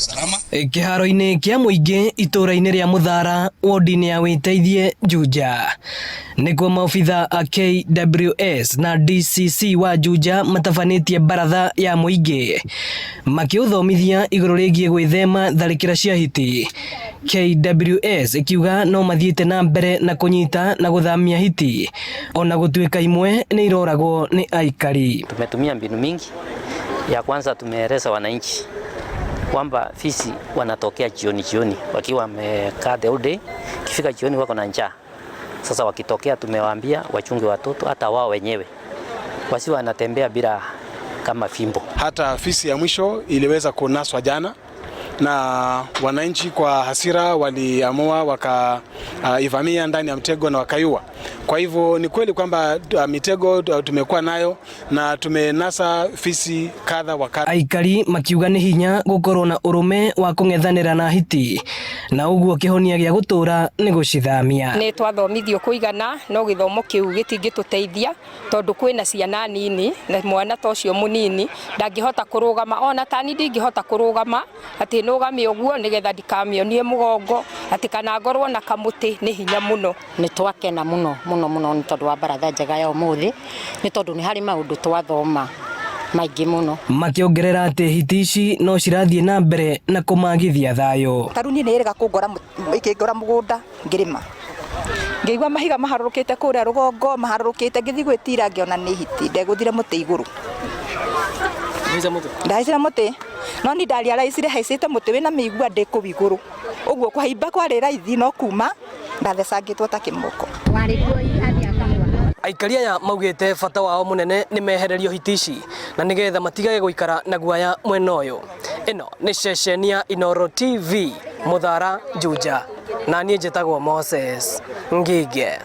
usalama. Kĩharo-inĩ kĩa mũingĩ itũra-inĩ rĩa Mũthara wodi-inĩ ya Wĩteithie Juja nĩkuo maobitha a KWS na DCC wa Juja matabanĩtie baratha ya mũingĩ makĩũthomithia igũrũ rĩgiĩ gwĩthema tharĩkĩra cia hiti. KWS ikiuga no mathiĩte na mbere na kũnyita na gũthamia hiti ona gũtuĩka imwe nĩ iroragwo nĩ Aikari. Tumetumia mbinu mingi. Ya kwanza tumeeleza wananchi kwamba fisi wanatokea jioni wakiwa wamekaa the whole day, kifika jioni wako na njaa. Sasa wakitokea tumewaambia wachunge watoto, hata wao wenyewe wasi wanatembea bila kama fimbo. Hata fisi ya mwisho iliweza kunaswa jana na wananchi kwa hasira waliamua wakaivamia ndani ya mtego na wakaiua. Kwa hivyo ni kweli kwamba mitego tumekuwa nayo na tumenasa fisi kadha wa kadha. Aikari makiuga nĩ hinya gũkorwo na ũrũme wa kũng'ethanĩra na hiti na ũguo kĩhonia gĩa gũtũra nĩ gũcithamia. Nĩ twathomithio kũigana no gĩthomo kĩu gĩtingĩtũteithia tondũ kwĩna ciana nini na mwana ta ũcio mũnini ndangĩhota kũrũgama, ona tani ndingĩhota kũrũgama atĩ nũgame ũguo nĩgetha ndikamĩonie mũgongo atĩ kana ngorwo na kamũtĩ nĩ hinya mũno. Nĩ twakena mũno nĩ tondũ wa baratha njega ya ũmũthĩ, nĩ tondũ nĩ harĩ maũndũ twathoma maingĩ mũno. Makĩongerera atĩ hiti ici no cirathiĩ na mbere na kũmagithia thayũ. Taruni nĩ ĩrega ikĩngora mũgũnda ngĩrĩma, ngĩigua mahiga maharũrũkĩte kũrĩa rũgongo, maharũrũkĩte ngĩthiĩ gwĩtira ngĩona nĩ hiti, ndegũthire mũtĩ igũrũ. Ndahaicire mũtĩ no ni ndaria raicire haicite mũtĩ wĩna mĩigua ndĩ kũu igũrũ, ũguo kũhaimba kwarĩ raithi no kuma ndathecangĩtwo ta kĩmoko. Aikari aya maugĩte bata wao mũnene nĩ mehererio hiti ici na nĩgetha matigage gũikara na guaya mwena ũyũ. Ĩno nĩ ceceni ya Inooro TV Mũthara Juja na niĩ njĩtagwo Moses Ngige.